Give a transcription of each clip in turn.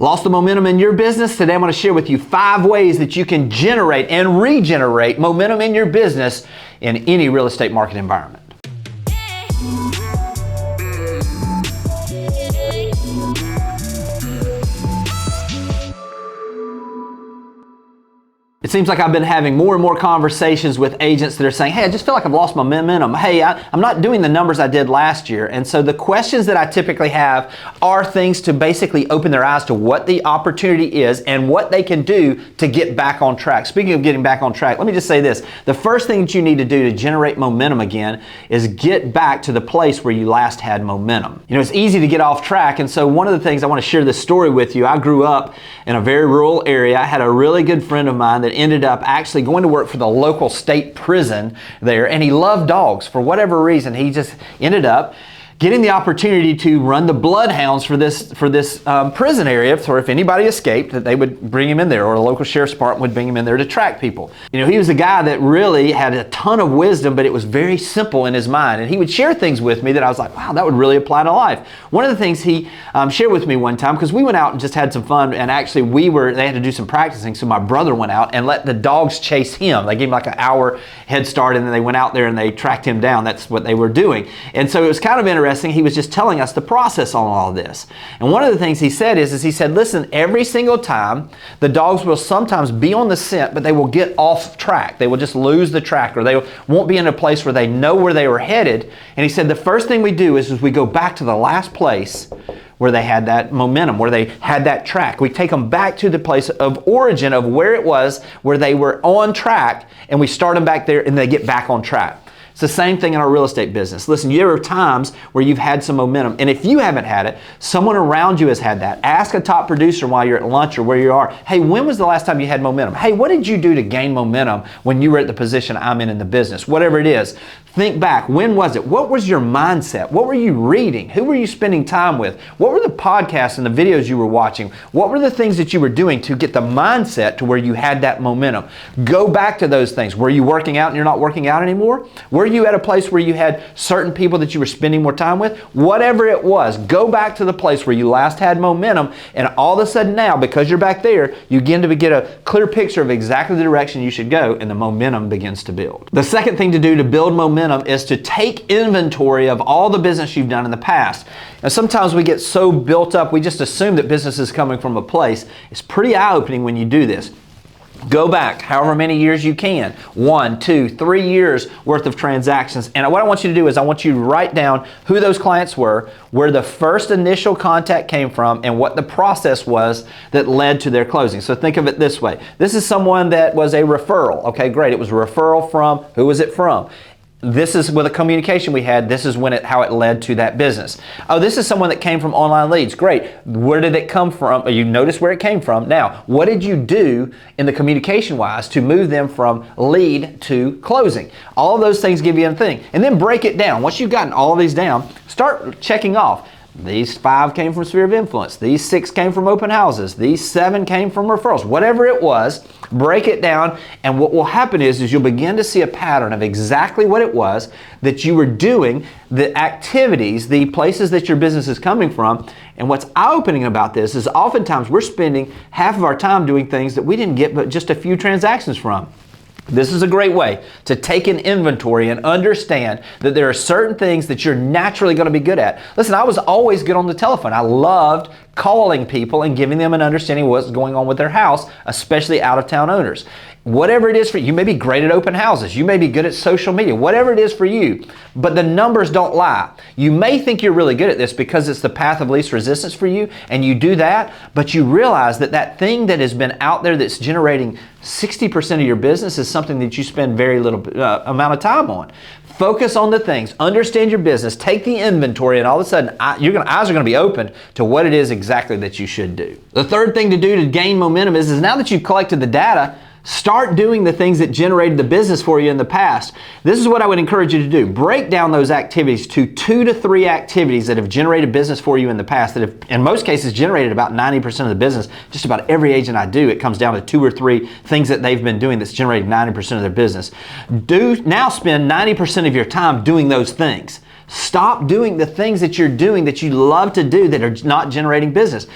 Lost the momentum in your business? Today I'm going to share with you 5 ways that you can generate and regenerate momentum in your business in any real estate market environment. It seems like I've been having more and more conversations with agents that are saying, hey, I just feel like I've lost my momentum. Hey, I'm not doing the numbers I did last year. And so the questions that I typically have are things to basically open their eyes to what the opportunity is and what they can do to get back on track. Speaking of getting back on track, let me just say this. The first thing that you need to do to generate momentum again is get back to the place where you last had momentum. You know, it's easy to get off track. And so one of the things I want to share this story with you. I grew up in a very rural area. I had a really good friend of mine that ended up actually going to work for the local state prison there, and he loved dogs. For whatever reason, he just ended up getting the opportunity to run the bloodhounds for this prison area, so if anybody escaped, that they would bring him in there, or the local sheriff's department would bring him in there to track people. You know, he was a guy that really had a ton of wisdom, but it was very simple in his mind, and he would share things with me that I was like, wow, that would really apply to life. One of the things he shared with me one time, because we went out and just had some fun, and actually they had to do some practicing, so my brother went out and let the dogs chase him. They gave him like an hour head start, and then they went out there and they tracked him down. That's what they were doing. And so it was kind of interesting. He was just telling us the process on all of this. And one of the things he said is he said, listen, every single time the dogs will sometimes be on the scent, but they will get off track. They will just lose the track, or they won't be in a place where they know where they were headed. And he said the first thing we do is we go back to the last place where they had that momentum, where they had that track. We take them back to the place of origin of where it was, where they were on track, and we start them back there and they get back on track. It's the same thing in our real estate business. Listen, there are times where you've had some momentum, and if you haven't had it, someone around you has had that. Ask a top producer while you're at lunch or where you are, hey, when was the last time you had momentum? Hey, what did you do to gain momentum when you were at the position I'm in the business? Whatever it is, think back. When was it? What was your mindset? What were you reading? Who were you spending time with? What were the podcasts and the videos you were watching? What were the things that you were doing to get the mindset to where you had that momentum? Go back to those things. Were you working out and you're not working out anymore? Were you at a place where you had certain people that you were spending more time with? Whatever it was, go back to the place where you last had momentum, and all of a sudden now, because you're back there, you begin to get a clear picture of exactly the direction you should go, and the momentum begins to build. The second thing to do to build momentum is to take inventory of all the business you've done in the past. Now, sometimes we get so built up, we just assume that business is coming from a place. It's pretty eye-opening when you do this. Go back however many years you can, 1, 2, 3 years worth of transactions. And what I want you to do is I want you to write down who those clients were, where the first initial contact came from, and what the process was that led to their closing. So think of it this way. This is someone that was a referral. Okay, great. It was a referral from, who was it from? This is with a communication we had. This is how it led to that business. Oh, this is someone that came from online leads. Great. Where did it come from? You notice where it came from. Now, what did you do in the communication wise to move them from lead to closing? All of those things give you a thing. And then break it down. Once you've gotten all of these down, start checking off. These 5 came from sphere of influence. These 6 came from open houses. These 7 came from referrals. Whatever it was, break it down, and what will happen is you'll begin to see a pattern of exactly what it was that you were doing, the activities, the places that your business is coming from. And what's eye-opening about this is oftentimes we're spending half of our time doing things that we didn't get but just a few transactions from. This is a great way to take an inventory and understand that there are certain things that you're naturally going to be good at. Listen, I was always good on the telephone. I loved calling people and giving them an understanding of what's going on with their house, especially out-of-town owners. Whatever it is for you, you may be great at open houses. You may be good at social media, whatever it is for you, but the numbers don't lie. You may think you're really good at this because it's the path of least resistance for you, and you do that, but you realize that that thing that has been out there that's generating 60% of your business is something that you spend very little amount of time on. Focus on the things, understand your business, take the inventory, and all of a sudden eyes are going to be open to what it is exactly that you should do. The third thing to do to gain momentum is now that you've collected the data, start doing the things that generated the business for you in the past. This is what I would encourage you to do. Break down those activities to 2 to 3 activities that have generated business for you in the past, that have, in most cases, generated about 90% of the business. Just about every agent I do, it comes down to 2 or 3 things that they've been doing that's generated 90% of their business. Now spend 90% of your time doing those things. Stop doing the things that you're doing that you love to do that are not generating business.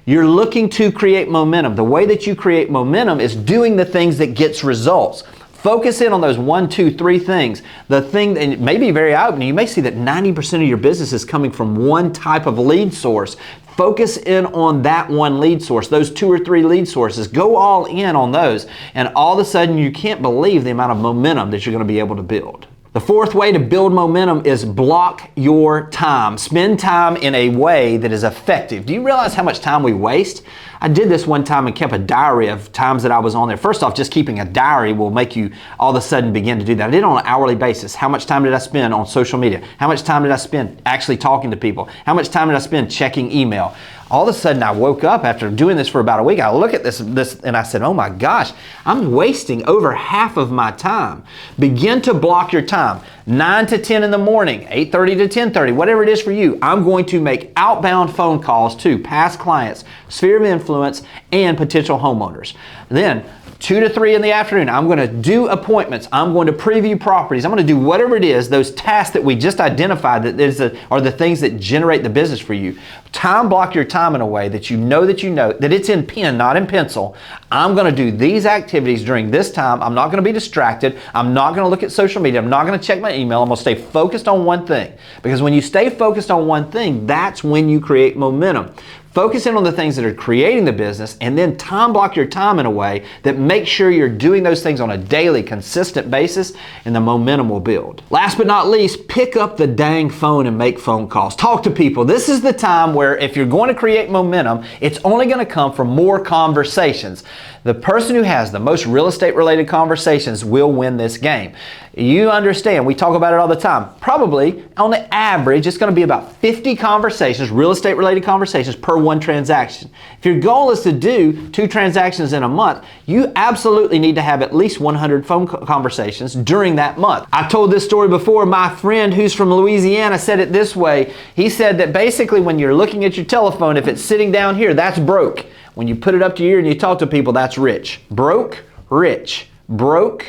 You're looking to create momentum. The way that you create momentum is doing the things that gets results. Focus in on those 1, 2, 3 things. The thing that may be very eye-opening, you may see that 90% of your business is coming from one type of lead source. Focus in on that one lead source, those 2 or 3 lead sources. Go all in on those, and all of a sudden you can't believe the amount of momentum that you're going to be able to build. The fourth way to build momentum is block your time. Spend time in a way that is effective. Do you realize how much time we waste? I did this one time and kept a diary of times that I was on there. First off, just keeping a diary will make you all of a sudden begin to do that. I did it on an hourly basis. How much time did I spend on social media? How much time did I spend actually talking to people? How much time did I spend checking email? All of a sudden I woke up after doing this for about a week. I look at this and I said, oh my gosh, I'm wasting over half of my time. Begin to block your time. 9 to 10 in the morning, 8:30 to 10:30, whatever it is for you. I'm going to make outbound phone calls to past clients, sphere of influence, and potential homeowners. Then 2 to 3 in the afternoon, I'm going to do appointments. I'm going to preview properties. I'm going to do whatever it is, those tasks that we just identified that are the things that generate the business for you. Time block your time in a way that you know that it's in pen, not in pencil. I'm going to do these activities during this time. I'm not going to be distracted. I'm not going to look at social media. I'm not going to check my email. I'm going to stay focused on one thing. Because when you stay focused on one thing, that's when you create momentum. Focus in on the things that are creating the business, and then time block your time in a way that makes sure you're doing those things on a daily, consistent basis, and the momentum will build. Last but not least, pick up the dang phone and make phone calls. Talk to people. This is the time where if you're going to create momentum, it's only going to come from more conversations. The person who has the most real estate related conversations will win this game. You understand, we talk about it all the time. Probably, on the average, it's going to be about 50 conversations, real estate related conversations per one transaction. If your goal is to do 2 transactions in a month, you absolutely need to have at least 100 phone conversations during that month. I told this story before. My friend who's from Louisiana said it this way. He said that basically when you're looking at your telephone, if it's sitting down here, that's broke. When you put it up to your ear and you talk to people, that's rich. Broke, rich. Broke,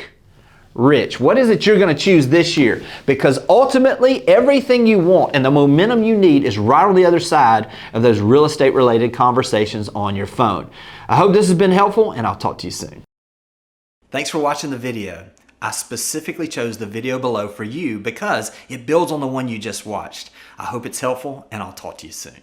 rich. What is it you're going to choose this year? Because ultimately, everything you want and the momentum you need is right on the other side of those real estate related conversations on your phone. I hope this has been helpful, and I'll talk to you soon. Thanks for watching the video. I specifically chose the video below for you because it builds on the one you just watched. I hope it's helpful, and I'll talk to you soon.